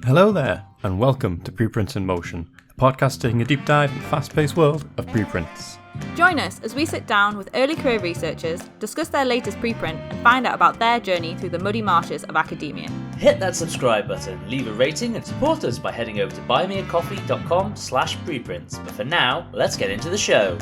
Hello there, and welcome to Preprints in Motion, the podcast taking a deep dive in the fast-paced world of preprints. Join us as we sit down with early career researchers, discuss their latest preprint, and find out about their journey through the muddy marshes of academia. Hit that subscribe button, leave a rating, and support us by heading over to buymeacoffee.com/preprints. But for now, let's get into the show.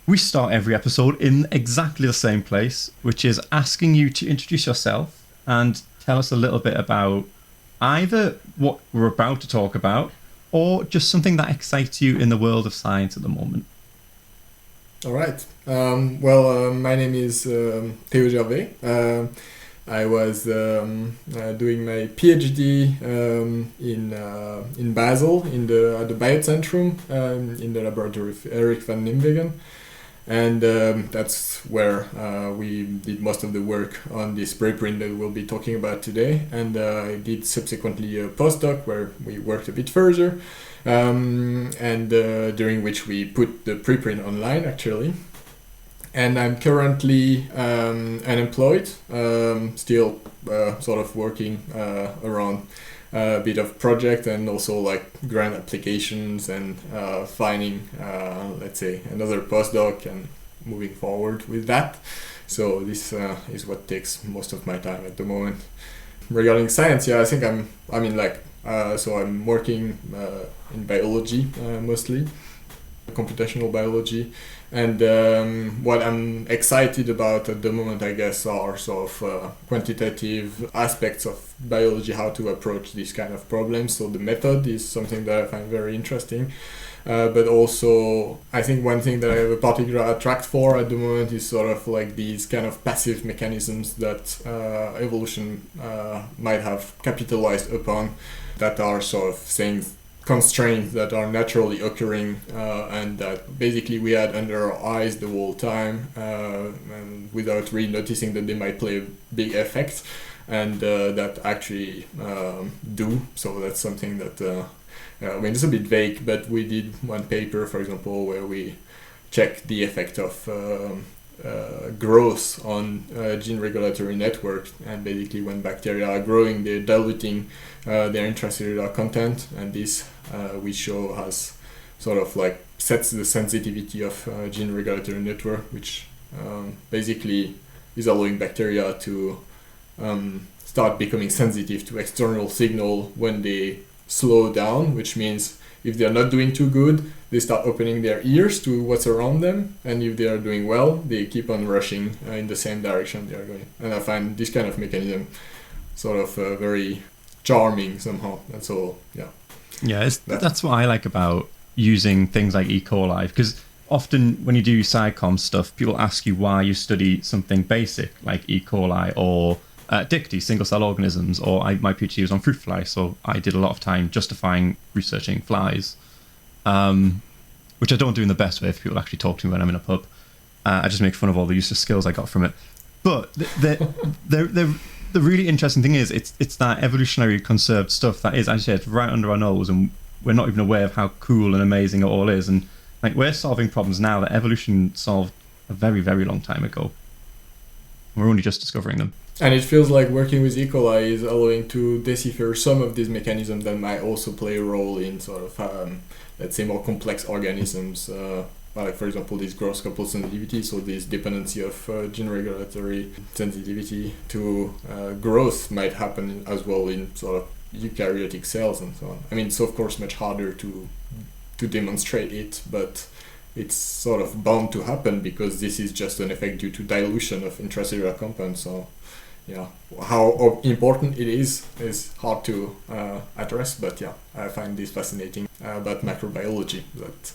We start every episode in exactly the same place, which is asking you to introduce yourself and tell us a little bit about either what we're about to talk about or just something that excites you in the world of science at the moment. All right. My name is Théo Gervais. I was doing my PhD in Basel at the Biocentrum in the laboratory of Eric van Nimwegen. And that's where we did most of the work on this preprint that we'll be talking about today. And I did subsequently a postdoc where we worked a bit further, during which we put the preprint online actually. And I'm currently unemployed, still sort of working around a bit of project and also like grant applications and finding, let's say, another postdoc and moving forward with that. So this is what takes most of my time at the moment. Regarding science, I think I'm working in biology mostly, computational biology. And what I'm excited about at the moment, I guess, are sort of quantitative aspects of biology, how to approach these kind of problems. So the method is something that I find very interesting. But also, I think one thing that I have a particular attract for at the moment is sort of like these kind of passive mechanisms that evolution might have capitalized upon, that are sort of things, constraints that are naturally occurring and that basically we had under our eyes the whole time and without really noticing that they might play a big effect, and that actually do. So that's something that it's a bit vague, but we did one paper, for example, where we checked the effect of growth on gene regulatory network, and basically when bacteria are growing, they're diluting their intracellular content, and this we show has sort of like sets the sensitivity of gene regulatory network, which basically is allowing bacteria to start becoming sensitive to external signal when they slow down, which means if they're not doing too good, they start opening their ears to what's around them, and if they are doing well, they keep on rushing in the same direction they are going. And I find this kind of mechanism sort of very charming somehow. And so, that's what I like about using things like E. coli, because often when you do SciComm stuff, people ask you why you study something basic like E. coli or Dicty, single-cell organisms, or my PhD was on fruit flies, so I did a lot of time justifying researching flies, which I don't do in the best way if people actually talk to me when I'm in a pub. I just make fun of all the useless skills I got from it. But the really interesting thing is it's that evolutionary conserved stuff that is, as you said, right under our nose, and we're not even aware of how cool and amazing it all is. And like, we're solving problems now that evolution solved a very, very long time ago. We're only just discovering them. And it feels like working with E. coli is allowing to decipher some of these mechanisms that might also play a role in sort of, let's say, more complex organisms. Like, for example, this growth-coupled sensitivity, so this dependency of gene regulatory sensitivity to growth might happen as well in sort of eukaryotic cells and so on. I mean, it's of course much harder to demonstrate it, but it's sort of bound to happen because this is just an effect due to dilution of intracellular compounds. So, how important it is hard to address, but I find this fascinating about macrobiology that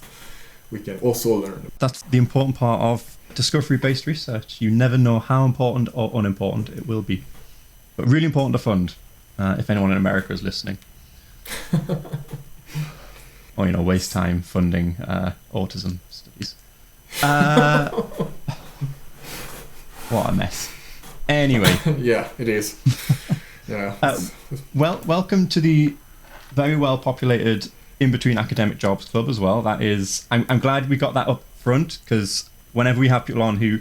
we can also learn. That's the important part of discovery-based research. You never know how important or unimportant it will be, but really important to fund, if anyone in America is listening. or waste time funding autism studies. What a mess. Anyway. Yeah, it is. Yeah. Welcome to the very well populated In Between Academic Jobs Club as well. That is, I'm glad we got that up front, because whenever we have people on who,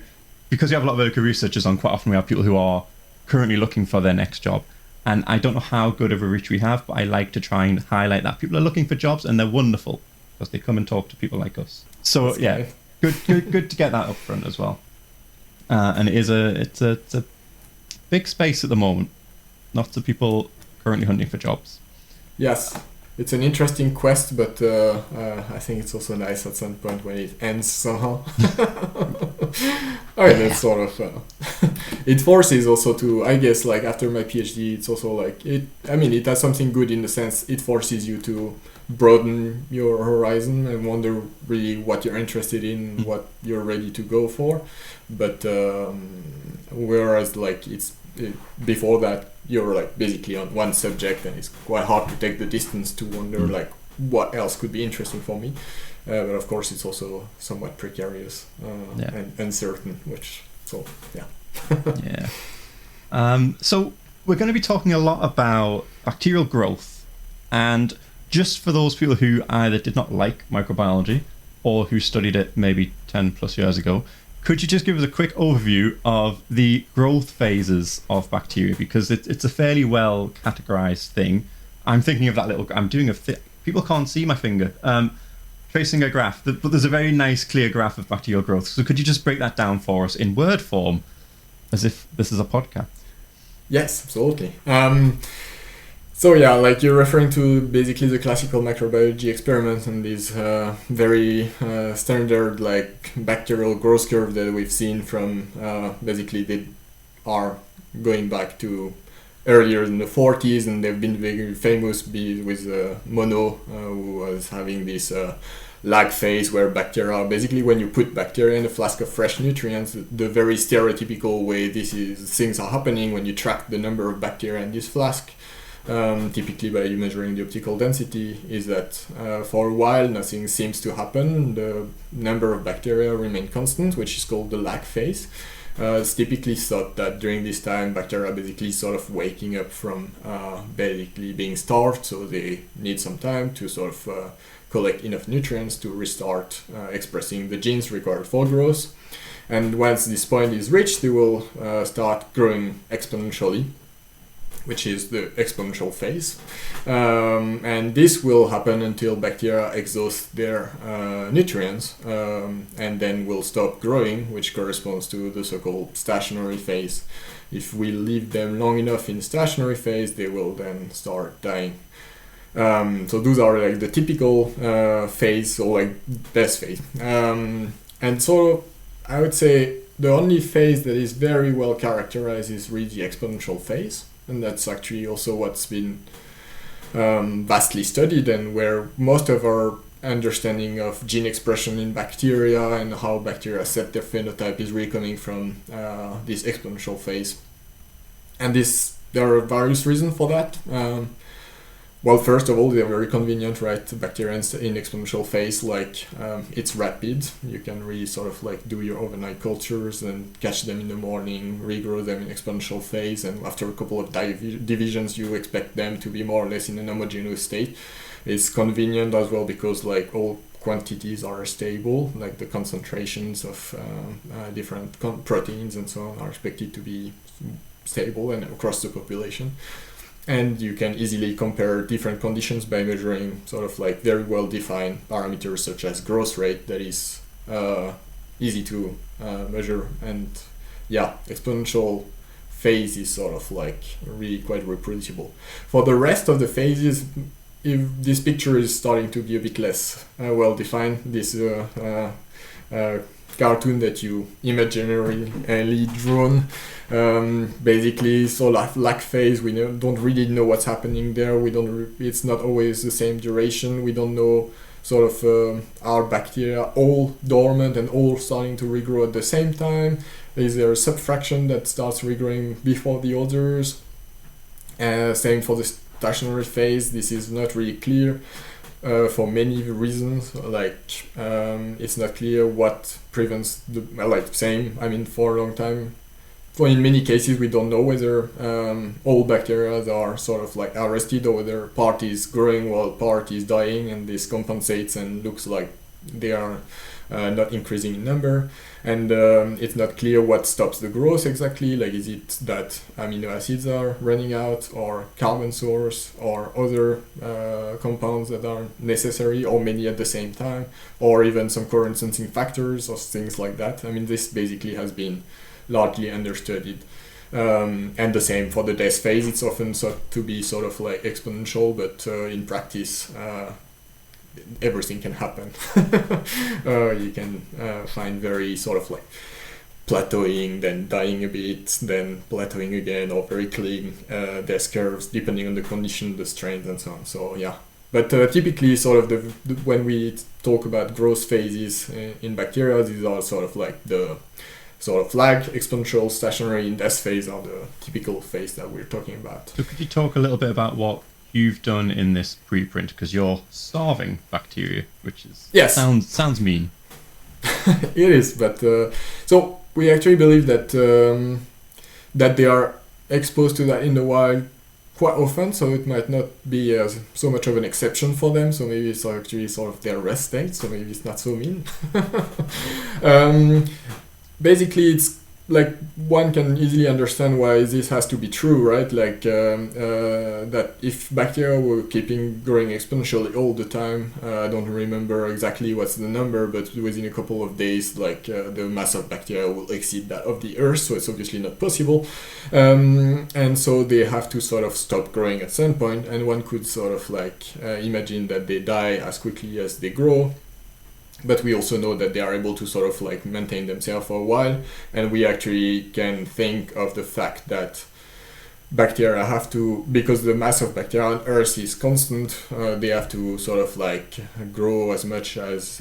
because we have a lot of early career researchers on, quite often we have people who are currently looking for their next job. And I don't know how good of a reach we have, but I like to try and highlight that people are looking for jobs, and they're wonderful because they come and talk to people like us. So that's good to get that up front as well. And it's a big space at the moment. Lots of people currently hunting for jobs. Yes, it's an interesting quest, but I think it's also nice at some point when it ends somehow. I mean, it's sort of it forces also to, I guess, like after my PhD, it's also like it has something good in the sense it forces you to broaden your horizon and wonder really what you're interested in, what you're ready to go for. But whereas like before that, you're like basically on one subject, and it's quite hard to take the distance to wonder like what else could be interesting for me. But of course, it's also somewhat precarious and uncertain. Yeah. So we're going to be talking a lot about bacterial growth, and just for those people who either did not like microbiology or who studied it maybe 10 plus years ago, could you just give us a quick overview of the growth phases of bacteria? Because it's a fairly well categorized thing. I'm thinking of that little, I'm doing people can't see my finger, tracing a graph, but there's a very nice clear graph of bacterial growth. So could you just break that down for us in word form, as if this is a podcast? Yes, absolutely. So yeah, like you're referring to basically the classical microbiology experiments and these very standard like bacterial growth curve that we've seen from basically they are going back to earlier in the 40s, and they've been very famous with Monod, who was having this lag phase where bacteria, basically when you put bacteria in a flask of fresh nutrients, the very stereotypical way things are happening when you track the number of bacteria in this flask, typically by measuring the optical density, is that for a while nothing seems to happen. The number of bacteria remain constant, which is called the lag phase. It's typically thought that during this time bacteria are basically sort of waking up from basically being starved, so they need some time to sort of collect enough nutrients to restart expressing the genes required for growth. And once this point is reached, they will start growing exponentially, which is the exponential phase. And this will happen until bacteria exhaust their nutrients and then will stop growing, which corresponds to the so-called stationary phase. If we leave them long enough in stationary phase, they will then start dying. So those are like the typical phase, or like best phase. And so I would say the only phase that is very well characterized is really the exponential phase. And that's actually also what's been vastly studied, and where most of our understanding of gene expression in bacteria and how bacteria set their phenotype is really coming from this exponential phase. And there are various reasons for that. Well, first of all, they're very convenient, right? Bacteria in exponential phase, like it's rapid. You can really sort of like do your overnight cultures and catch them in the morning, regrow them in exponential phase, and after a couple of divisions, you expect them to be more or less in an homogeneous state. It's convenient as well because like all quantities are stable, like the concentrations of different proteins and so on are expected to be stable and across the population. And you can easily compare different conditions by measuring sort of like very well-defined parameters such as growth rate that is easy to measure. And yeah, exponential phase is sort of like really quite reproducible. For the rest of the phases, if this picture is starting to be a bit less well-defined, this cartoon that you imaginarily drawn, basically, so lag phase, we don't really know what's happening there. It's not always the same duration. We don't know sort of are bacteria all dormant and all starting to regrow at the same time? Is there a subfraction that starts regrowing before the others? Same for the stationary phase. This is not really clear. for many reasons. Like it's not clear what prevents the same. I mean, for a long time. For in many cases, we don't know whether all bacteria are sort of like arrested or whether part is growing while part is dying, and this compensates and looks like they are not increasing in number. And it's not clear what stops the growth exactly. Like, is it that amino acids are running out, or carbon source, or other compounds that are necessary, or many at the same time, or even some current sensing factors or things like that. I mean, this basically has been largely understudied. And the same for the death phase. It's often thought to be sort of like exponential, but in practice, everything can happen. You can find very sort of like plateauing, then dying a bit, then plateauing again, or very clean death curves, depending on the condition, the strains, and so on. So yeah. But typically, sort of the when we talk about growth phases in bacteria, these are sort of like the sort of lag, exponential, stationary, and death phase are the typical phase that we're talking about. So could you talk a little bit about what you've done in this preprint? Because you're starving bacteria, which is sounds mean. It is, but so we actually believe that that they are exposed to that in the wild quite often, so it might not be so much of an exception for them. So maybe it's actually sort of their rest state. So maybe it's not so mean. Basically, it's like one can easily understand why this has to be true, right? Like that if bacteria were keeping growing exponentially all the time, I don't remember exactly what's the number, but within a couple of days, like the mass of bacteria will exceed that of the Earth, so it's obviously not possible. And so they have to sort of stop growing at some point, and one could sort of like imagine that they die as quickly as they grow. But we also know that they are able to sort of like maintain themselves for a while, and we actually can think of the fact that bacteria have to, because the mass of bacteria on Earth is constant, they have to sort of like grow as much as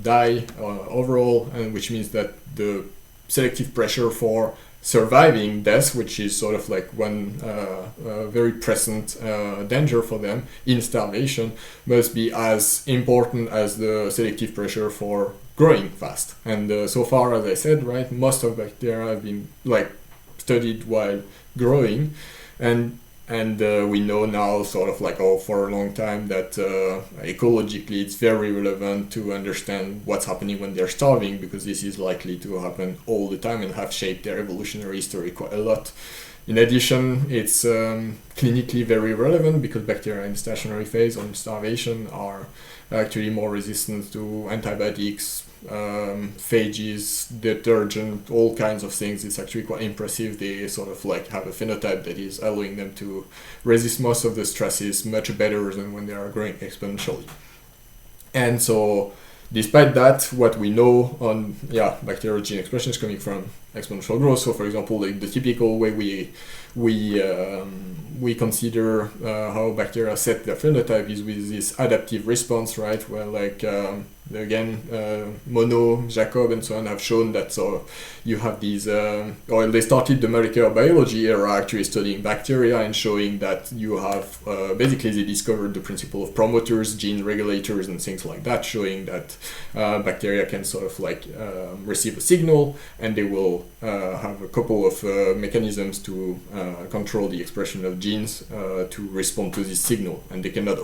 die overall, and which means that the selective pressure for surviving death, which is sort of like one very present danger for them in starvation, must be as important as the selective pressure for growing fast. And so far, as I said, right, most of bacteria have been like studied while growing, and we know now sort of like for a long time that ecologically it's very relevant to understand what's happening when they're starving, because this is likely to happen all the time and have shaped their evolutionary history quite a lot. In addition, it's clinically very relevant because bacteria in stationary phase or in starvation are actually more resistant to antibiotics, phages, detergent, all kinds of things. It's actually quite impressive. They sort of like have a phenotype that is allowing them to resist most of the stresses much better than when they are growing exponentially. And so despite that, what we know on bacterial gene expression is coming from exponential growth. So for example, like the typical way we consider how bacteria set their phenotype is with this adaptive response, right? Where like Monod, Jacob, and so on have shown that so you have these, or they started the molecular biology era actually studying bacteria and showing that you have, basically they discovered the principle of promoters, gene regulators, and things like that, showing that bacteria can sort of like receive a signal, and they will have a couple of mechanisms to control the expression of genes to respond to this signal, and they cannot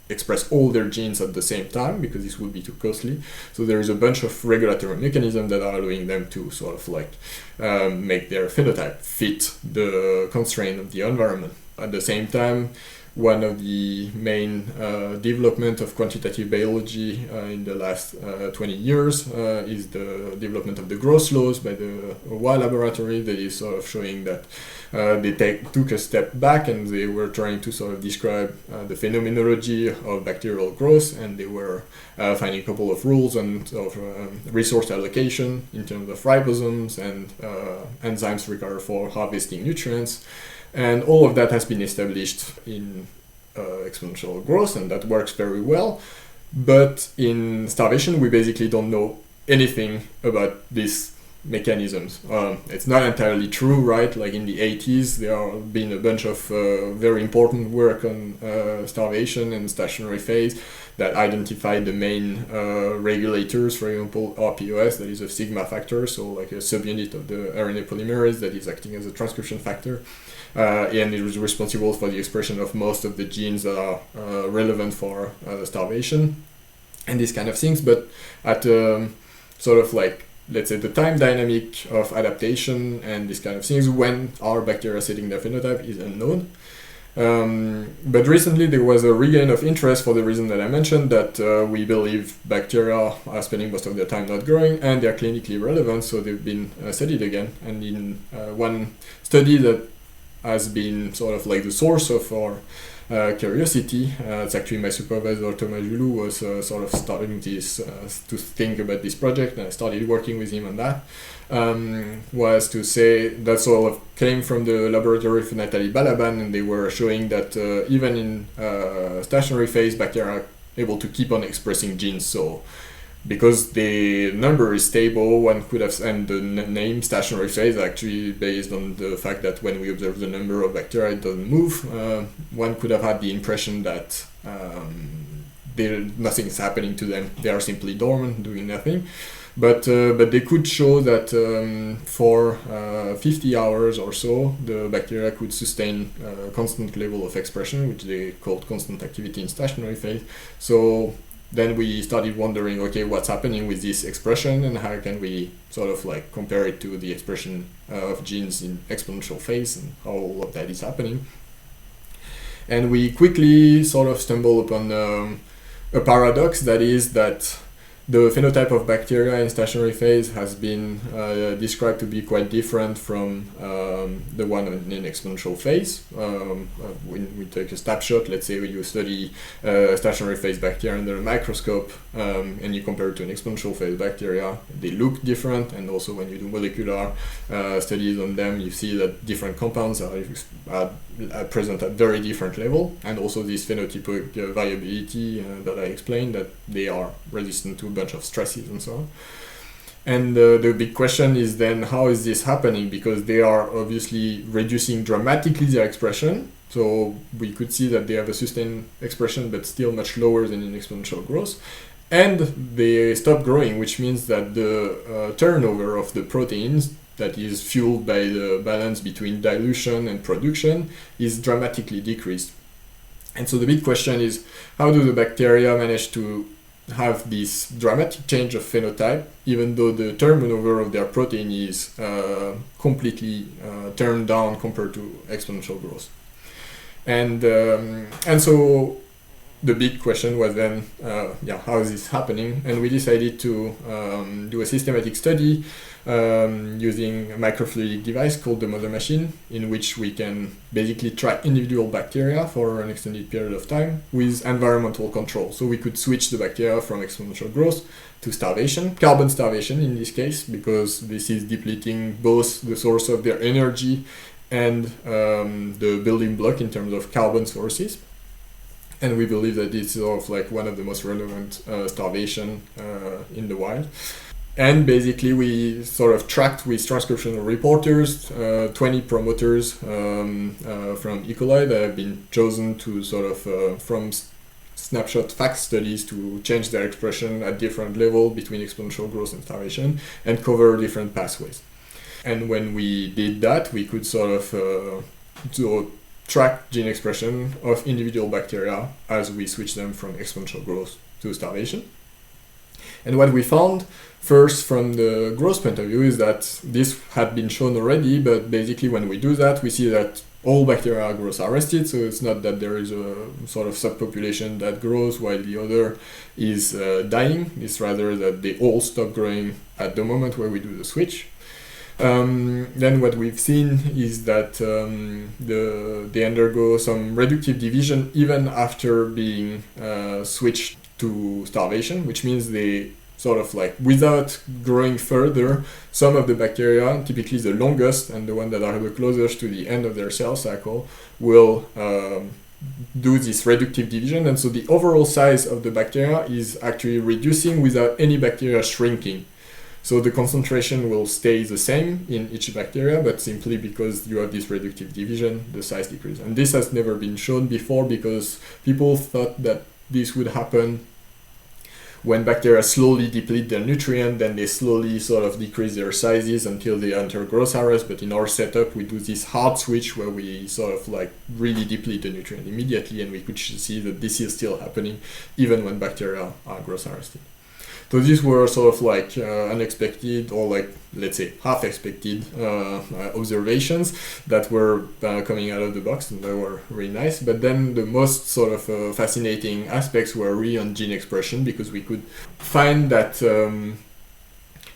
express all their genes at the same time because this would be too costly. So there is a bunch of regulatory mechanisms that are allowing them to sort of like make their phenotype fit the constraint of the environment. At the same time, one of the main development of quantitative biology in the last 20 years is the development of the growth laws by the Weil laboratory that is sort of showing that they took a step back and they were trying to sort of describe the phenomenology of bacterial growth, and they were finding a couple of rules and of resource allocation in terms of ribosomes and enzymes required for harvesting nutrients. And all of that has been established in exponential growth, and that works very well. But in starvation, we basically don't know anything about this mechanisms. It's not entirely true, right? Like in the 80s, there have been a bunch of very important work on starvation and stationary phase that identified the main regulators, for example, RPOS, that is a sigma factor, so like a subunit of the RNA polymerase that is acting as a transcription factor. And it was responsible for the expression of most of the genes that are relevant for starvation and these kind of things. But at sort of like, let's say, the time dynamic of adaptation and these kind of things, when are bacteria setting their phenotype is unknown. But recently there was a regain of interest for the reason that I mentioned, that we believe bacteria are spending most of their time not growing and they're clinically relevant, so they've been studied again. And in one study that has been sort of like the source of our curiosity, it's actually my supervisor Thomas Julou was sort of starting this to think about this project, and I started working with him on that. Was to say that sort of came from the laboratory of Nathalie Balaban, and they were showing that even in stationary phase, bacteria are able to keep on expressing genes. So because the number is stable, one could have, and the name stationary phase actually based on the fact that when we observe the number of bacteria, it doesn't move. One could have had the impression that nothing is happening to them. They are simply dormant, doing nothing. But they could show that for 50 hours or so, the bacteria could sustain a constant level of expression, which they called constant activity in stationary phase. So then we started wondering, okay, what's happening with this expression, and how can we sort of like compare it to the expression of genes in exponential phase, and how all of that is happening. And we quickly sort of stumbled upon a paradox, that is that the phenotype of bacteria in stationary phase has been described to be quite different from the one in exponential phase. When we take a snapshot, let's say you study stationary phase bacteria under a microscope, and you compare it to an exponential phase bacteria, they look different. And also when you do molecular studies on them, you see that different compounds are present at very different level. And also this phenotypic variability that I explained, that they are resistant to bunch of stresses and so on. And the big question is then, how is this happening? Because they are obviously reducing dramatically their expression. So we could see that they have a sustained expression, but still much lower than in exponential growth. And they stop growing, which means that the turnover of the proteins, that is fueled by the balance between dilution and production, is dramatically decreased. And so the big question is, how do the bacteria manage to have this dramatic change of phenotype, even though the turnover of their protein is completely turned down compared to exponential growth? And so the big question was then, how is this happening? And we decided to do a systematic study using a microfluidic device called the mother machine, in which we can basically track individual bacteria for an extended period of time with environmental control. So we could switch the bacteria from exponential growth to starvation, carbon starvation in this case, because this is depleting both the source of their energy and the building block in terms of carbon sources. And we believe that this is sort of like one of the most relevant starvation in the wild. And basically we sort of tracked with transcriptional reporters 20 promoters from E. coli that have been chosen to sort of from snapshot fact studies to change their expression at different level between exponential growth and starvation, and cover different pathways. And when we did that, we could sort of track gene expression of individual bacteria as we switch them from exponential growth to starvation. And what we found, first from the growth point of view, is that this had been shown already, but basically when we do that, we see that all bacteria growth arrested, so it's not that there is a sort of subpopulation that grows while the other is dying. It's rather that they all stop growing at the moment where we do the switch. Then what we've seen is that they undergo some reductive division even after being switched to starvation, which means they sort of like, without growing further, some of the bacteria, typically the longest and the one that are the closest to the end of their cell cycle, will do this reductive division, and so the overall size of the bacteria is actually reducing without any bacteria shrinking. So the concentration will stay the same in each bacteria, but simply because you have this reductive division, the size decreases. And this has never been shown before because people thought that this would happen when bacteria slowly deplete their nutrient, then they slowly sort of decrease their sizes until they enter growth arrest. But in our setup, we do this hard switch where we sort of like really deplete the nutrient immediately, and we could see that this is still happening even when bacteria are growth arrested. So these were sort of like unexpected, or like, let's say, half expected observations that were coming out of the box, and they were really nice. But then the most sort of fascinating aspects were really on gene expression, because we could find that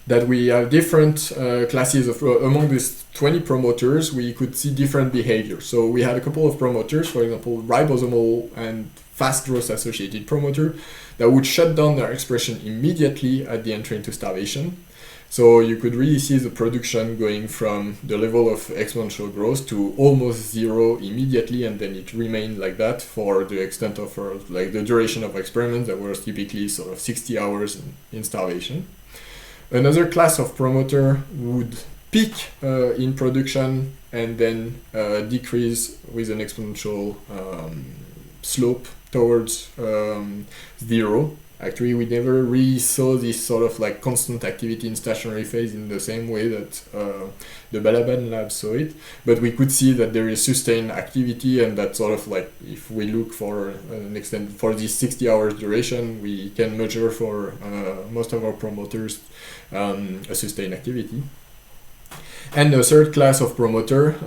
that we have different classes of, among these 20 promoters, we could see different behaviors. So we had a couple of promoters, for example, ribosomal and fast growth associated promoter, that would shut down their expression immediately at the entry into starvation. So you could really see the production going from the level of exponential growth to almost zero immediately, and then it remained like that for the extent of like the duration of experiments that was typically sort of 60 hours in starvation. Another class of promoter would peak in production and then decrease with an exponential slope towards zero. Actually, we never really saw this sort of like constant activity in stationary phase in the same way that the Balaban lab saw it, but we could see that there is sustained activity, and that sort of like, if we look for an extent for this 60 hours duration, we can measure for most of our promoters a sustained activity. And the third class of promoter,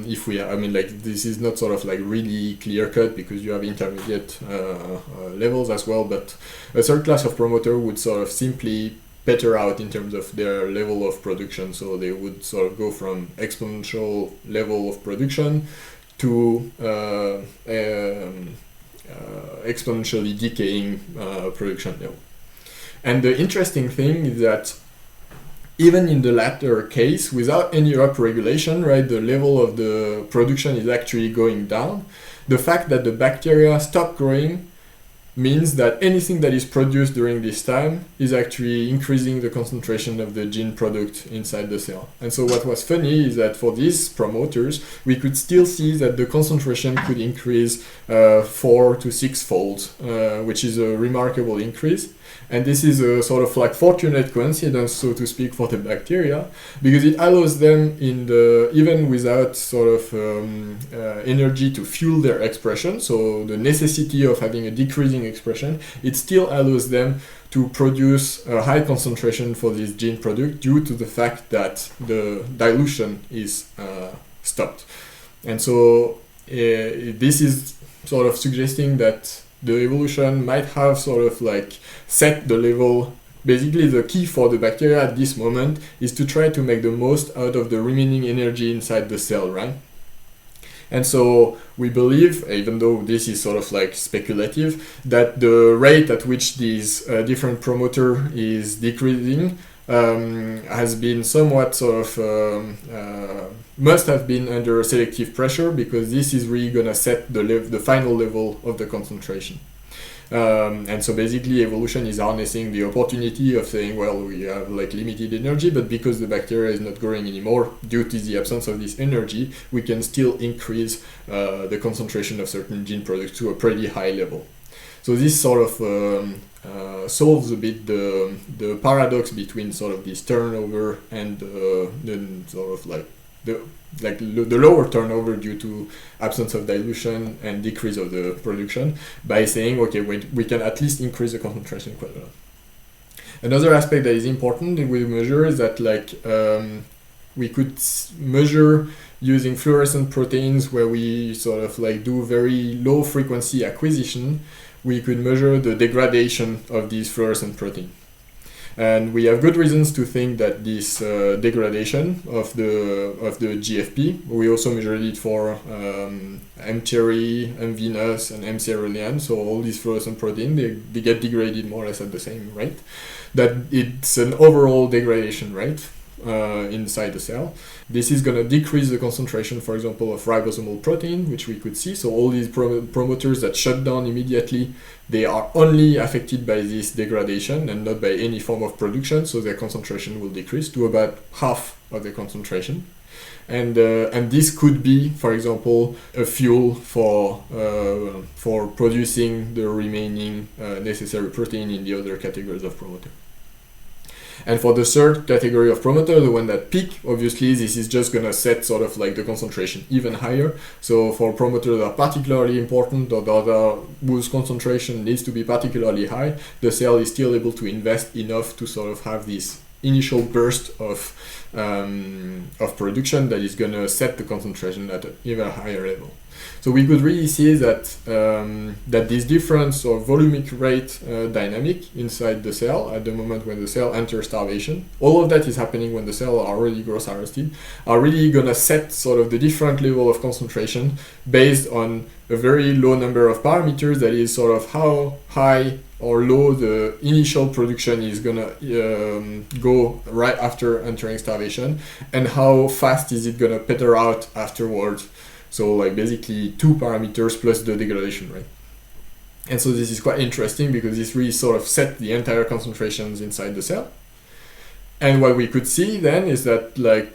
if we, I mean, like, this is not sort of like really clear cut because you have intermediate levels as well, but a third class of promoter would sort of simply peter out in terms of their level of production. So they would sort of go from exponential level of production to exponentially decaying production level. And the interesting thing is that even in the latter case, without any upregulation, right, the level of the production is actually going down. The fact that the bacteria stop growing means that anything that is produced during this time is actually increasing the concentration of the gene product inside the cell. And so what was funny is that for these promoters, we could still see that the concentration could increase 4 to 6 fold, which is a remarkable increase. And this is a sort of like fortunate coincidence, so to speak, for the bacteria, because it allows them, in the even without sort of energy to fuel their expression, so the necessity of having a decreasing expression, it still allows them to produce a high concentration for this gene product due to the fact that the dilution is stopped. And so this is sort of suggesting that the evolution might have sort of like set the level. Basically, the key for the bacteria at this moment is to try to make the most out of the remaining energy inside the cell, right? And so we believe, even though this is sort of like speculative, that the rate at which these different promoter is decreasing has been somewhat sort of must have been under selective pressure, because this is really gonna set the final level of the concentration. And so basically evolution is harnessing the opportunity of saying, well, we have like limited energy, but because the bacteria is not growing anymore due to the absence of this energy, we can still increase the concentration of certain gene products to a pretty high level. So this sort of solves a bit the paradox between sort of this turnover and the sort of like the lower turnover due to absence of dilution and decrease of the production, by saying, okay, we can at least increase the concentration quite a lot. Another aspect that is important with measure is that like we could measure using fluorescent proteins, where we sort of like do very low frequency acquisition. We could measure the degradation of these fluorescent proteins. And we have good reasons to think that this degradation of the GFP, we also measured it for M. cherry, M. venus, and M. cerulean, so all these fluorescent proteins, they get degraded more or less at the same rate, that it's an overall degradation rate inside the cell. This is going to decrease the concentration, for example, of ribosomal protein, which we could see. So all these promoters that shut down immediately, they are only affected by this degradation and not by any form of production. So their concentration will decrease to about half of the concentration. And this could be, for example, a fuel for producing the remaining necessary protein in the other categories of promoter. And for the third category of promoter, the one that peak, obviously this is just gonna set sort of like the concentration even higher. So for promoters that are particularly important or whose concentration needs to be particularly high, the cell is still able to invest enough to sort of have this initial burst of production that is gonna set the concentration at an even higher level. So we could really see that that this difference of volumic rate dynamic inside the cell at the moment when the cell enters starvation, all of that is happening when the cells are already growth arrested, are really gonna set sort of the different level of concentration based on a very low number of parameters, that is sort of how high or low the initial production is gonna go right after entering starvation, and how fast is it gonna peter out afterwards. So like basically 2 parameters plus the degradation rate. And so this is quite interesting because this really sort of set the entire concentrations inside the cell. And what we could see then is that like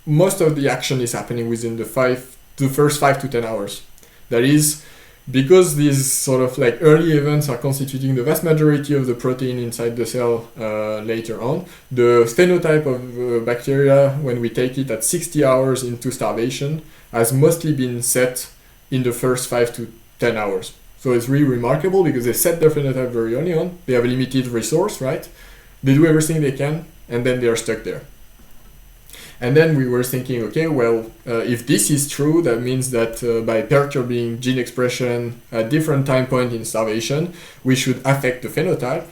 most of the action is happening within the first 5 to 10 hours. That is, because these sort of like early events are constituting the vast majority of the protein inside the cell later on, the phenotype of bacteria when we take it at 60 hours into starvation has mostly been set in the first 5 to 10 hours. So it's really remarkable because they set their phenotype very early on. They have a limited resource, right? They do everything they can, and then they are stuck there. And then we were thinking, okay, well, if this is true, that means that by perturbing gene expression at different time points in starvation, we should affect the phenotype.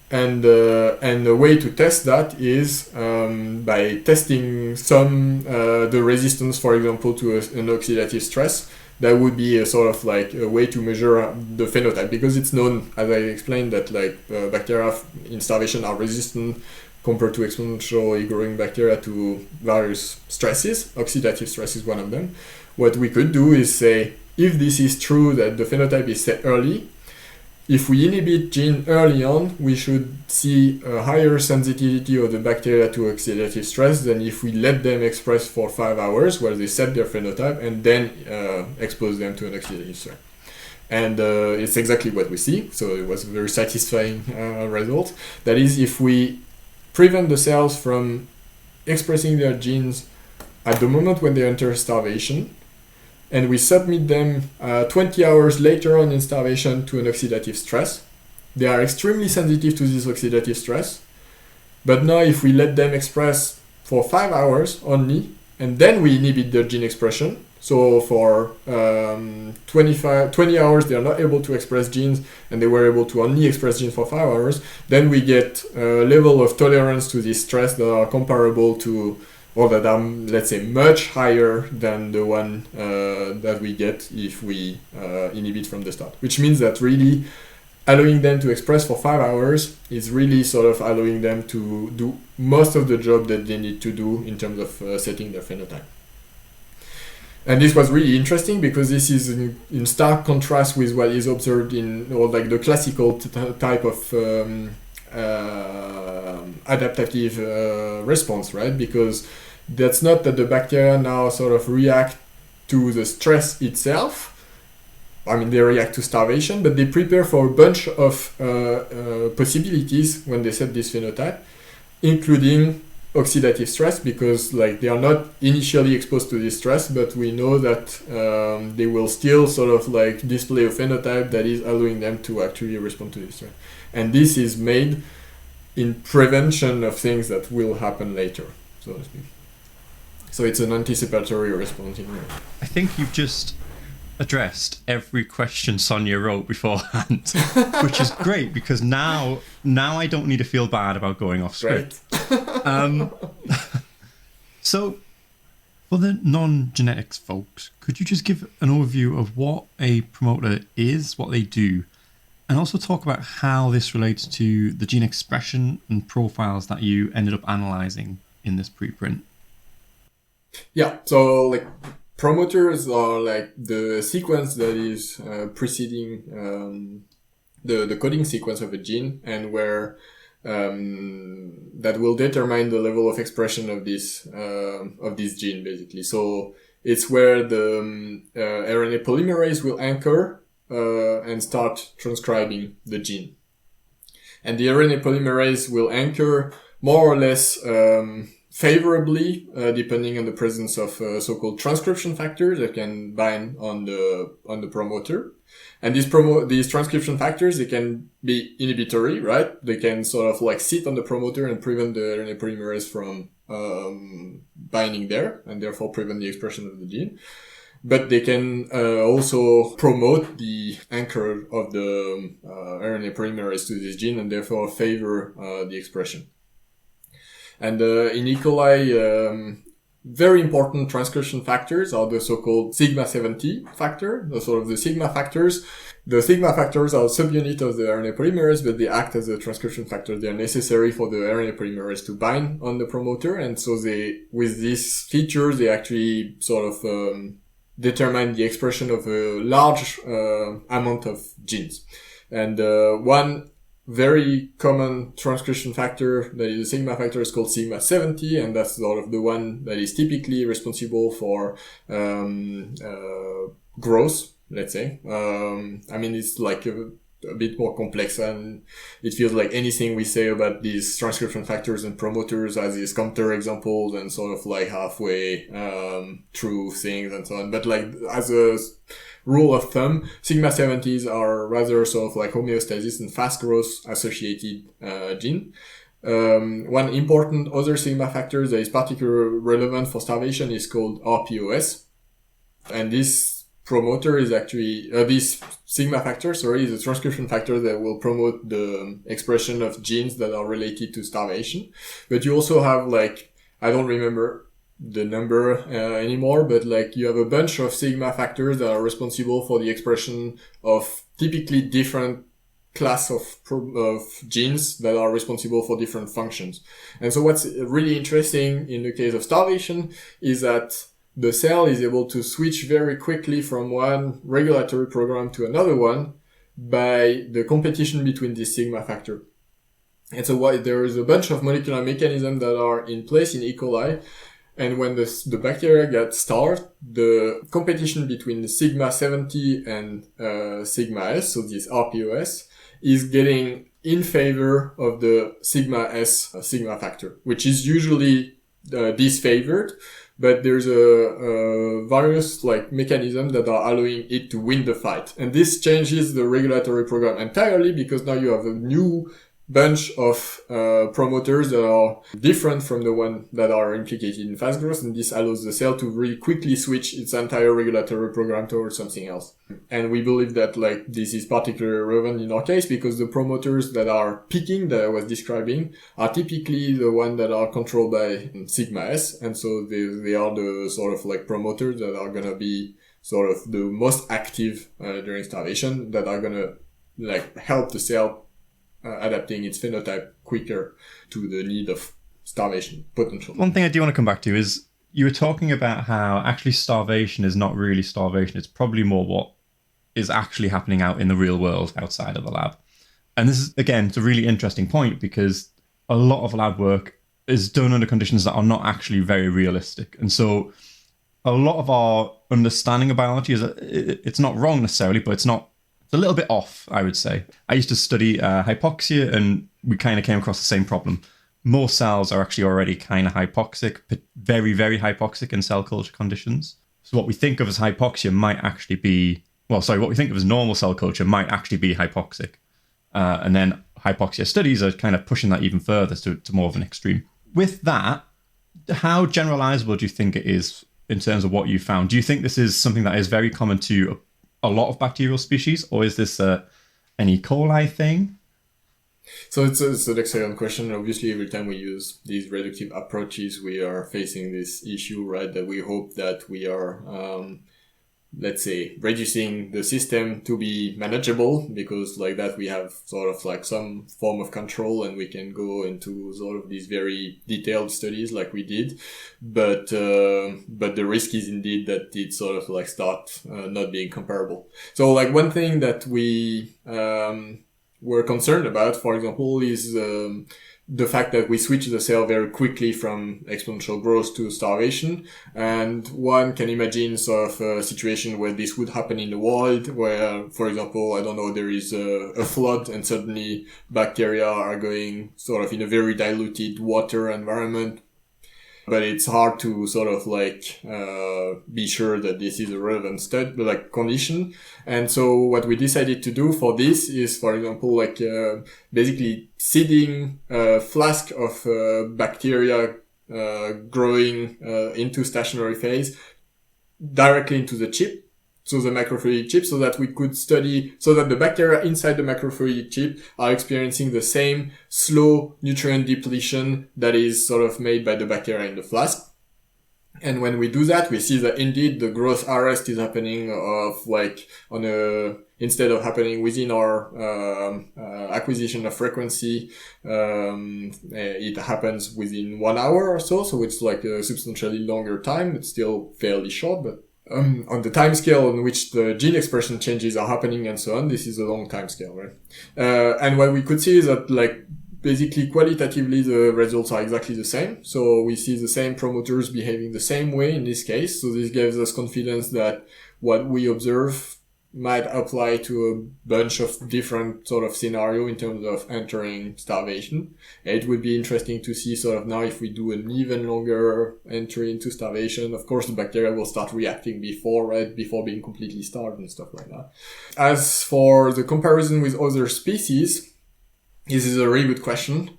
And the way to test that is by testing the resistance, for example, to an oxidative stress. That would be a sort of like a way to measure the phenotype, because it's known, as I explained, that like bacteria in starvation are resistant compared to exponentially growing bacteria to various stresses. Oxidative stress is one of them. What we could do is say, if this is true that the phenotype is set early, if we inhibit gene early on, we should see a higher sensitivity of the bacteria to oxidative stress than if we let them express for 5 hours where they set their phenotype and then expose them to an oxidative stress. And it's exactly what we see. So it was a very satisfying result. That is, if we prevent the cells from expressing their genes at the moment when they enter starvation, and we submit them 20 hours later on in starvation to an oxidative stress, they are extremely sensitive to this oxidative stress. But now if we let them express for 5 hours only, and then we inhibit their gene expression, so for 20 hours they are not able to express genes, and they were able to only express genes for 5 hours, then we get a level of tolerance to this stress that are comparable to, or that are, let's say, much higher than the one that we get if we inhibit from the start. Which means that really allowing them to express for 5 hours is really sort of allowing them to do most of the job that they need to do in terms of setting their phenotype. And this was really interesting because this is in stark contrast with what is observed in, or like the classical type of adaptive response, right? Because that's not that the bacteria now sort of react to the stress itself. I mean, they react to starvation, but they prepare for a bunch of possibilities when they set this phenotype, including oxidative stress, because like they are not initially exposed to this stress, but we know that they will still sort of like display a phenotype that is allowing them to actually respond to this stress. And this is made in prevention of things that will happen later, so to speak. So it's an anticipatory response in a way. I think you've just addressed every question Sonia wrote beforehand, which is great because now I don't need to feel bad about going off script. Right. So, for the non-genetics folks, could you just give an overview of what a promoter is, what they do, and also talk about how this relates to the gene expression and profiles that you ended up analysing in this preprint? Yeah, so like promoters are like the sequence that is preceding the coding sequence of a gene, and where that will determine the level of expression of this gene, basically. So it's where the RNA polymerase will anchor and start transcribing the gene. And the RNA polymerase will anchor more or less favorably, depending on the presence of so-called transcription factors that can bind on the promoter. And these transcription factors, they can be inhibitory, right? They can sort of like sit on the promoter and prevent the RNA polymerase from binding there, and therefore prevent the expression of the gene. But they can also promote the anchor of the RNA polymerase to this gene, and therefore favor the expression. And in E. coli, very important transcription factors are the so-called sigma 70 factor, the sort of the sigma factors. The sigma factors are a subunit of the RNA polymerase, but they act as a transcription factor. They are necessary for the RNA polymerase to bind on the promoter, and so with these features, they actually sort of determine the expression of a large amount of genes. And one very common transcription factor that is a sigma factor is called sigma 70, and that's sort of the one that is typically responsible for growth, let's say. I mean, it's like a bit more complex, and it feels like anything we say about these transcription factors and promoters as these counter examples and sort of like halfway true things and so on. But like as a rule of thumb, sigma 70s are rather sort of like homeostasis and fast growth associated gene. One important other sigma factor that is particularly relevant for starvation is called RPOS, and this promoter is actually this sigma factor, is a transcription factor that will promote the expression of genes that are related to starvation. But you also have like, I don't remember the number anymore, but like you have a bunch of sigma factors that are responsible for the expression of typically different class of genes that are responsible for different functions. And so what's really interesting in the case of starvation is that the cell is able to switch very quickly from one regulatory program to another one by the competition between this sigma factor. And so there is a bunch of molecular mechanisms that are in place in E. coli. And when the bacteria get starved, the competition between the sigma 70 and sigma S, so this RPOS, is getting in favor of the sigma S sigma factor, which is usually disfavored. But there's a various like mechanisms that are allowing it to win the fight. And this changes the regulatory program entirely, because now you have a new bunch of promoters that are different from the one that are implicated in fast growth, and this allows the cell to really quickly switch its entire regulatory program towards something else. And we believe that like this is particularly relevant in our case, because the promoters that are peaking that I was describing are typically the ones that are controlled by sigma S, and so they are the sort of like promoters that are gonna be sort of the most active during starvation, that are gonna like help the cell adapting its phenotype quicker to the need of starvation potential. One thing I do want to come back to is you were talking about how actually starvation is not really starvation. It's probably more what is actually happening out in the real world outside of the lab. And this is, again, it's a really interesting point, because a lot of lab work is done under conditions that are not actually very realistic. And so a lot of our understanding of biology is, it's not wrong necessarily, but it's a little bit off, I would say. I used to study hypoxia, and we kind of came across the same problem. Most cells are actually already kind of hypoxic, but very, very hypoxic in cell culture conditions. So what we think of as hypoxia might actually be, what we think of as normal cell culture might actually be hypoxic. And then hypoxia studies are kind of pushing that even further to more of an extreme. With that, how generalizable do you think it is in terms of what you found? Do you think this is something that is very common to a lot of bacterial species, or is this an E. coli thing? So it's an excellent question. Obviously, every time we use these reductive approaches, we are facing this issue, right? That we hope that we are let's say, reducing the system to be manageable, because like that we have sort of like some form of control and we can go into sort of these very detailed studies like we did. But the risk is indeed that it sort of like start not being comparable. So like one thing that we were concerned about, for example, is the fact that we switch the cell very quickly from exponential growth to starvation. And one can imagine sort of a situation where this would happen in the wild, where, for example, I don't know, there is a flood and suddenly bacteria are going sort of in a very diluted water environment. But it's hard to sort of like be sure that this is a relevant condition. And so what we decided to do for this is, for example, like basically seeding a flask of bacteria growing into stationary phase directly into the chip. So the macrophagic chip, so that we could study, so that the bacteria inside the macrophagic chip are experiencing the same slow nutrient depletion that is sort of made by the bacteria in the flask. And when we do that, we see that indeed the growth arrest is happening instead of happening within our acquisition of frequency, it happens within 1 hour or so. So it's like a substantially longer time. It's still fairly short, but on the time scale on which the gene expression changes are happening and so on, this is a long time scale, right? And what we could see is that like basically qualitatively the results are exactly the same. So we see the same promoters behaving the same way in this case. So this gives us confidence that what we observe might apply to a bunch of different sort of scenario in terms of entering starvation. It would be interesting to see sort of now if we do an even longer entry into starvation. Of course, the bacteria will start reacting before being completely starved and stuff like that. As for the comparison with other species, this is a really good question.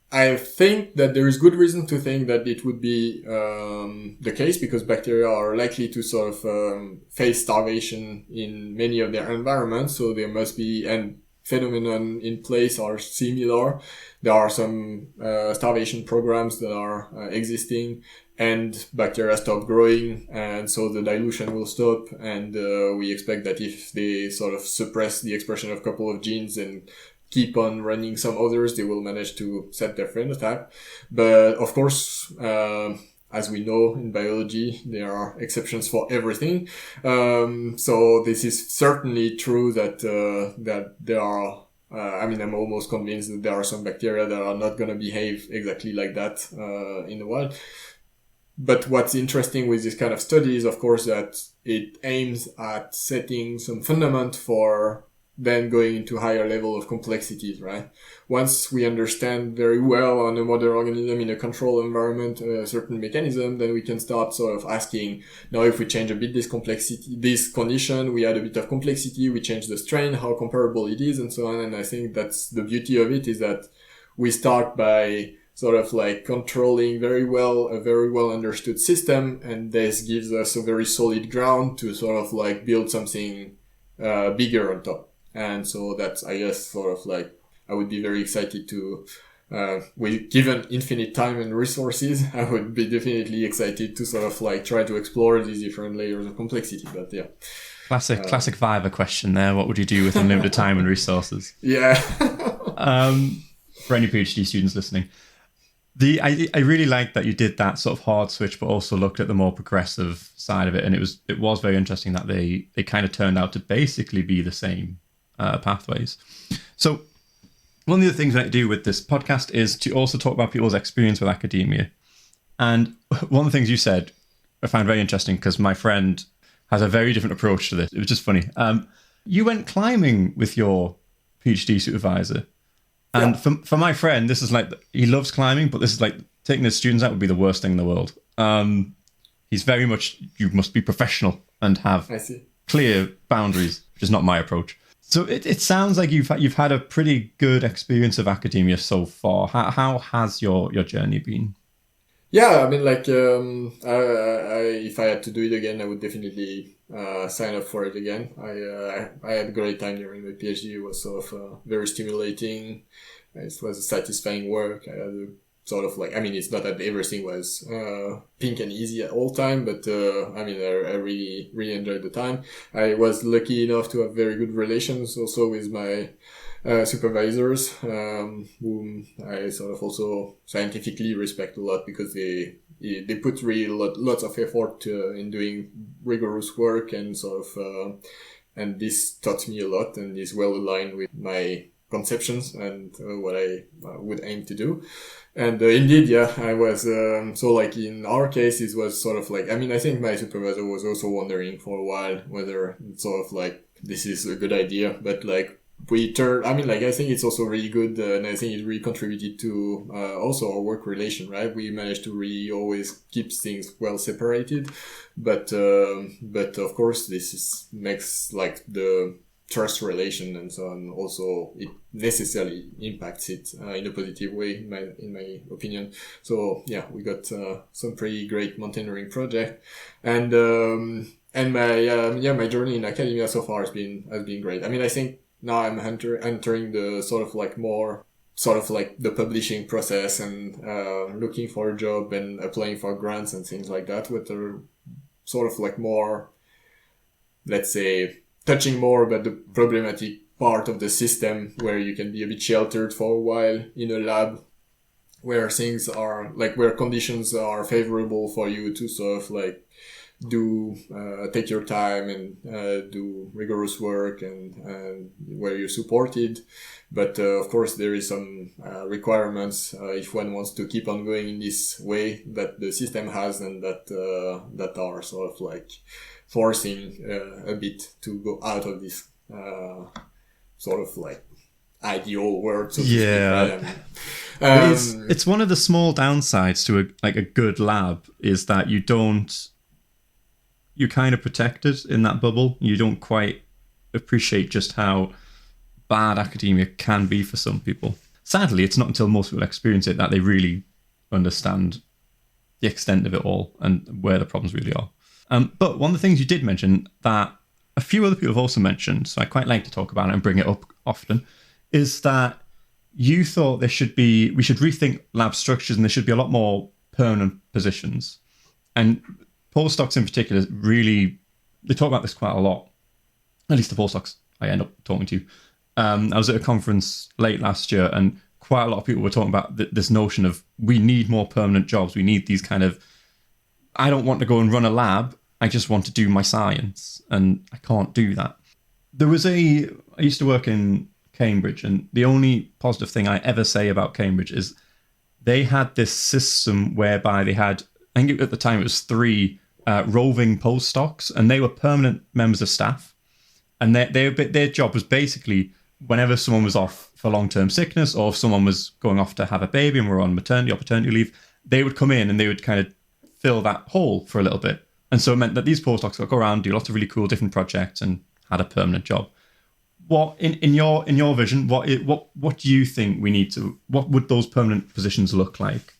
I think that there is good reason to think that it would be the case, because bacteria are likely to sort of face starvation in many of their environments. So there must be, and phenomenon in place are similar. There are some starvation programs that are existing, and bacteria stop growing, and so the dilution will stop. And we expect that if they sort of suppress the expression of a couple of genes and keep on running some others, they will manage to set their phenotype. But of course, as we know in biology, there are exceptions for everything. So this is certainly true that there are, I'm almost convinced that there are some bacteria that are not going to behave exactly like that in the wild. But what's interesting with this kind of study is, of course, that it aims at setting some fundament for then going into higher level of complexities, right? Once we understand very well on a modern organism in a controlled environment a certain mechanism, then we can start sort of asking, now if we change a bit this complexity, this condition, we add a bit of complexity, we change the strain, how comparable it is, and so on. And I think that's the beauty of it, is that we start by sort of like controlling a very well understood system, and this gives us a very solid ground to sort of like build something bigger on top. And so that's, I guess, sort of like, I would be very excited to, given infinite time and resources, I would be definitely excited to sort of like try to explore these different layers of complexity. But yeah. Classic Viva question there. What would you do with unlimited time and resources? Yeah. For any PhD students listening. I really like that you did that sort of hard switch, but also looked at the more progressive side of it. And it was very interesting that they kind of turned out to basically be the same pathways. So one of the things I do with this podcast is to also talk about people's experience with academia. And one of the things you said I found very interesting, because my friend has a very different approach to this. It was just funny. You went climbing with your PhD supervisor. And yeah. for my friend, this is like, he loves climbing, but this is like taking his students out would be the worst thing in the world. He's very much, you must be professional and have clear boundaries, which is not my approach. So it sounds like you've had a pretty good experience of academia so far. How has your journey been? Yeah, I mean, like, if I had to do it again, I would definitely sign up for it again. I had a great time during the PhD. It was sort of very stimulating. It was a satisfying work. I had a sort of like, I mean, it's not that everything was pink and easy at all time, but I mean, I really, really enjoyed the time. I was lucky enough to have very good relations also with my supervisors, whom I sort of also scientifically respect a lot, because they put really lots of effort in doing rigorous work, and sort of and this taught me a lot and is well aligned with my conceptions and what I would aim to do. And indeed, yeah, I was, so like in our case, it was sort of like, I mean, I think my supervisor was also wondering for a while whether it's sort of like, this is a good idea, but like, I mean, like, I think it's also really good, and I think it really contributed to also our work relation, right? We managed to really always keep things well separated, but of course, makes like the trust relation and so on. Also, it necessarily impacts it in a positive way, in my opinion. So yeah, we got some pretty great mountaineering project, and my journey in academia so far has been great. I mean, I think now I'm entering the sort of like more sort of like the publishing process, and looking for a job and applying for grants and things like that, with a sort of like more, let's say, touching more about the problematic part of the system, where you can be a bit sheltered for a while in a lab, where things are like, where conditions are favorable for you to sort of like take your time and do rigorous work, and where you're supported. But of course, there is some requirements if one wants to keep on going in this way that the system has, and that are sort of like forcing a bit to go out of this sort of like ideal world, so to speak. It's one of the small downsides to a good lab, is that you're kind of protected in that bubble. You don't quite appreciate just how bad academia can be for some people. Sadly, it's not until most people experience it that they really understand the extent of it all and where the problems really are. But one of the things you did mention that a few other people have also mentioned, so I quite like to talk about it and bring it up often, is that you thought we should rethink lab structures, and there should be a lot more permanent positions. And postdocs in particular, really, they talk about this quite a lot, at least the postdocs I end up talking to. I was at a conference late last year, and quite a lot of people were talking about this notion of, we need more permanent jobs. We need these kind of, I don't want to go and run a lab. I just want to do my science, and I can't do that. I used to work in Cambridge, and the only positive thing I ever say about Cambridge is they had this system whereby they had, I think at the time it was 3 roving postdocs, and they were permanent members of staff. And their job was basically, whenever someone was off for long-term sickness, or if someone was going off to have a baby and were on maternity or paternity leave, they would come in and they would kind of fill that hole for a little bit. And so it meant that these postdocs would go around, do lots of really cool different projects, and had a permanent job. What in your vision, what do you think we need to? What would those permanent positions look like?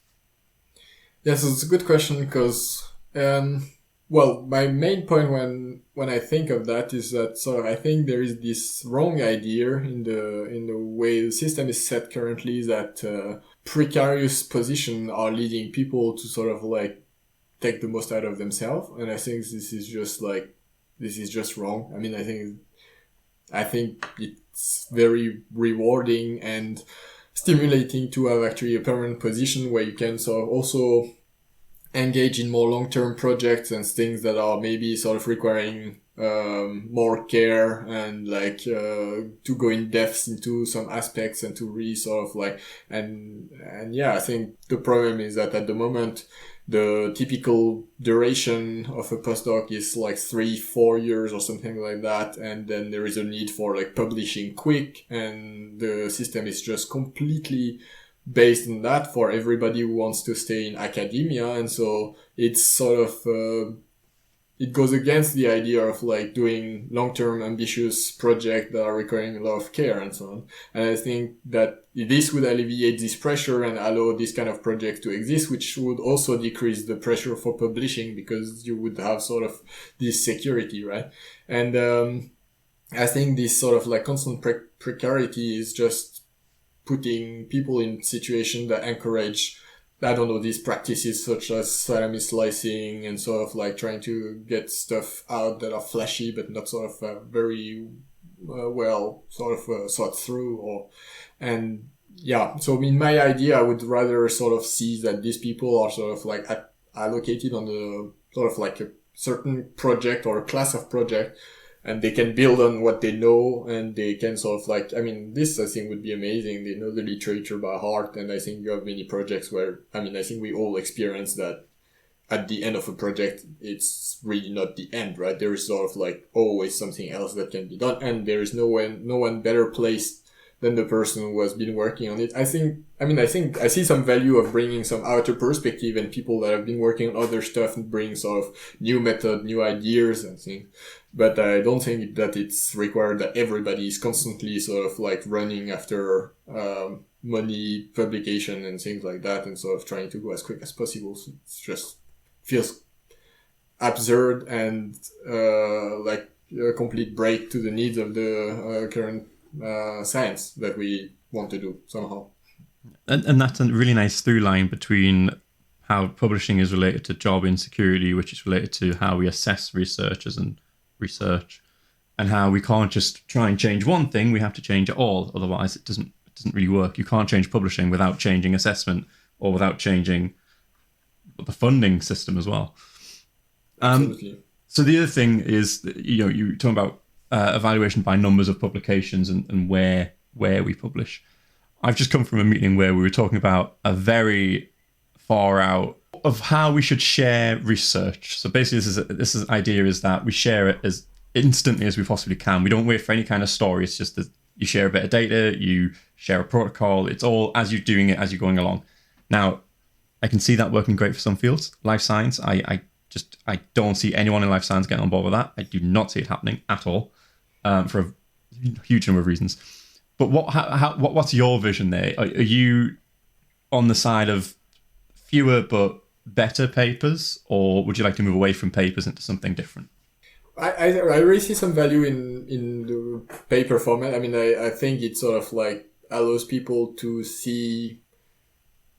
Yes, it's a good question, because well, my main point when I think of that is that sort of, I think there is this wrong idea in the way the system is set currently, that precarious positions are leading people to sort of like take the most out of themselves, and I think this is just wrong. I mean, I think it's very rewarding and stimulating to have actually a permanent position where you can sort of also engage in more long-term projects and things that are maybe sort of requiring more care, and like to go in depth into some aspects, and to really sort of like, and yeah, I think the problem is that at the moment the typical duration of a postdoc is like 3-4 years or something like that, and then there is a need for like publishing quick, and the system is just completely based on that for everybody who wants to stay in academia. And so it's sort of it goes against the idea of like doing long-term ambitious projects that are requiring a lot of care and so on. And I think that this would alleviate this pressure and allow this kind of project to exist, which would also decrease the pressure for publishing, because you would have sort of this security, right? And I think this sort of like constant precarity is just putting people in situations that encourage I don't know, these practices such as salami slicing and sort of like trying to get stuff out that are flashy but not sort of very well sort of thought through. And yeah, so in my idea, I would rather sort of see that these people are sort of like allocated on the sort of like a certain project or a class of project, and they can build on what they know, and they can sort of like, I mean, this I think would be amazing. They know the literature by heart, and I think you have many projects where, I mean, I think we all experience that at the end of a project, it's really not the end, right? There is sort of like always something else that can be done, and there is no one better placed than the person who has been working on it. I think I see some value of bringing some outer perspective and people that have been working on other stuff and bring sort of new method, new ideas and things. But I don't think that it's required that everybody is constantly sort of like running after money, publication and things like that, and sort of trying to go as quick as possible. So it just feels absurd and like a complete break to the needs of the current science that we want to do somehow. And that's a really nice through line between how publishing is related to job insecurity, which is related to how we assess researchers and research, and how we can't just try and change one thing, we have to change it all, otherwise it doesn't really work. You can't change publishing without changing assessment or without changing the funding system as well. Absolutely. So the other thing is, you're talking about evaluation by numbers of publications and where we publish. I've just come from a meeting where we were talking about a very far out of how we should share research. So basically, this idea is that we share it as instantly as we possibly can. We don't wait for any kind of story. It's just that you share a bit of data, you share a protocol. It's all as you're doing it, as you're going along. Now, I can see that working great for some fields. Life science, I don't see anyone in life science getting on board with that. I do not see it happening at all, for a huge number of reasons. But what's your vision there? Are you on the side of fewer but better papers, or would you like to move away from papers into something different? I really see some value in the paper format. I mean, I think it sort of like allows people to see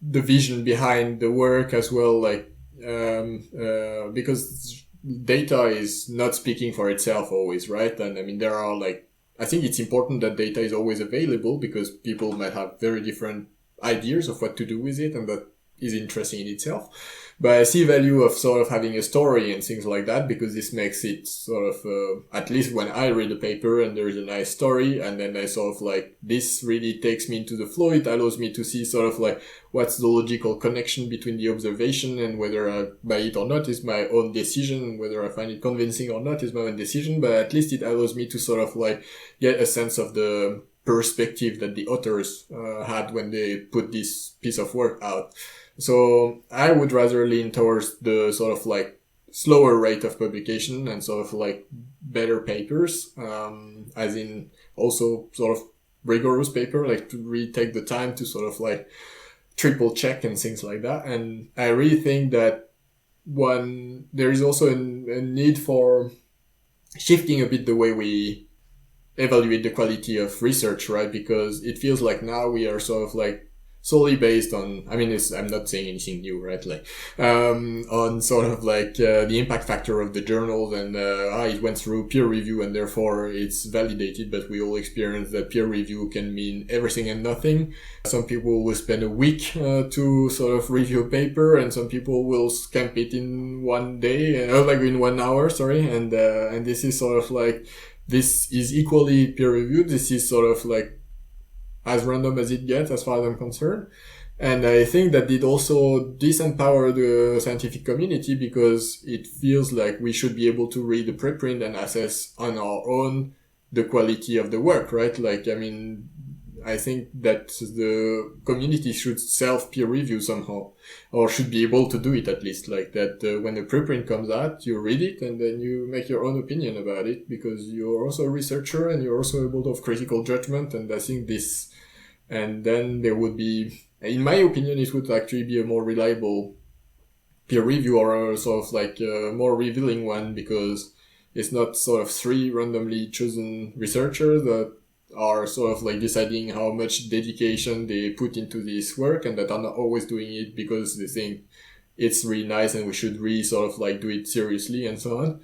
the vision behind the work as well, like because data is not speaking for itself always, right? And I mean, there are like, I think it's important that data is always available because people might have very different ideas of what to do with it, and that is interesting in itself. But I see value of sort of having a story and things like that, because this makes it sort of, at least when I read a paper and there is a nice story, and then I sort of like, this really takes me into the flow. It allows me to see sort of like what's the logical connection between the observation, and whether I buy it or not is my own decision. Whether I find it convincing or not is my own decision. But at least it allows me to sort of like get a sense of the perspective that the authors had when they put this piece of work out. So I would rather lean towards the sort of like slower rate of publication and sort of like better papers, as in also sort of rigorous paper, like to really take the time to sort of like triple check and things like that. And I really think that there is also a need for shifting a bit the way we evaluate the quality of research, right? Because it feels like now we are sort of like solely based on, I mean, I'm not saying anything new, right? Like, on sort of like, the impact factor of the journals, and, it went through peer review and therefore it's validated, but we all experience that peer review can mean everything and nothing. Some people will spend a week, to sort of review a paper, and some people will scamp it in one day, like in 1 hour, sorry. And this is sort of like, this is equally peer reviewed. This is sort of like as random as it gets, as far as I'm concerned. And I think that it also disempower the scientific community, because it feels like we should be able to read the preprint and assess on our own the quality of the work, right? Like, I mean, I think that the community should self-peer review somehow, or should be able to do it at least, like that. When the preprint comes out, you read it and then you make your own opinion about it, because you're also a researcher and you're also able to have critical judgment. And I think this, and then there would be, in my opinion, it would actually be a more reliable peer review, or a sort of like a more revealing one, because it's not sort of 3 randomly chosen researchers that are sort of like deciding how much dedication they put into this work, and that are not always doing it because they think it's really nice and we should really sort of like do it seriously and so on.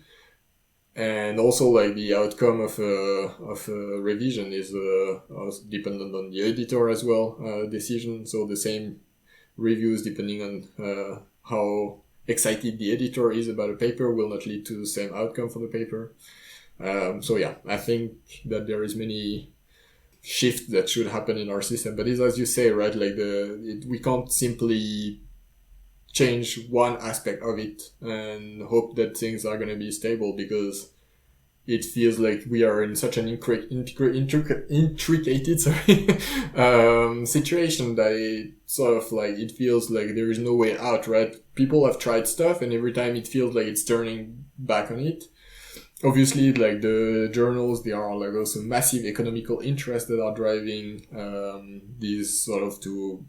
And also like the outcome of a revision is also dependent on the editor as well, decision. So the same reviews, depending on how excited the editor is about a paper, will not lead to the same outcome for the paper. So yeah, I think that there is many shifts that should happen in our system, but it's as you say, right? Like we can't simply change one aspect of it and hope that things are going to be stable, because it feels like we are in such an intricated situation that it sort of like, it feels like there is no way out, right? People have tried stuff and every time it feels like it's turning back on it. Obviously, like the journals, there are like also massive economical interests that are driving these sort of to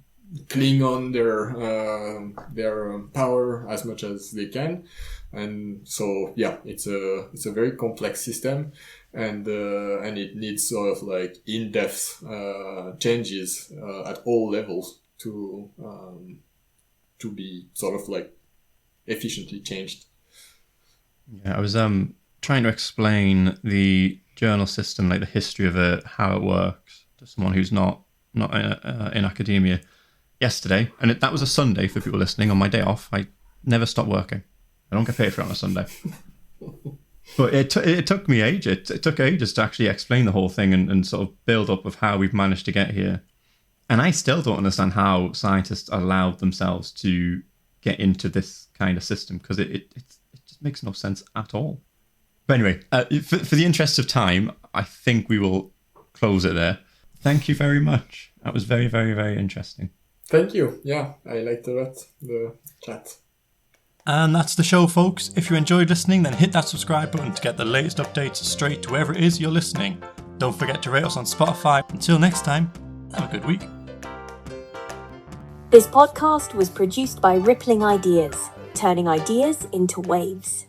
cling on their power as much as they can, and so yeah, it's a very complex system, and it needs sort of like in-depth changes at all levels to be sort of like efficiently changed. Yeah, I was trying to explain the journal system, like the history of it, how it works, to someone who's not in academia yesterday, and that was a Sunday for people listening. On my day off, I never stop working. I don't get paid for it on a Sunday. But it took me ages. It took ages to actually explain the whole thing and sort of build up of how we've managed to get here. And I still don't understand how scientists allowed themselves to get into this kind of system, because it just makes no sense at all. But anyway, for the interest of time, I think we will close it there. Thank you very much. That was very, very, very interesting. Thank you. Yeah, I liked a lot the chat. And that's the show, folks. If you enjoyed listening, then hit that subscribe button to get the latest updates straight to wherever it is you're listening. Don't forget to rate us on Spotify. Until next time, have a good week. This podcast was produced by Rippling Ideas, turning ideas into waves.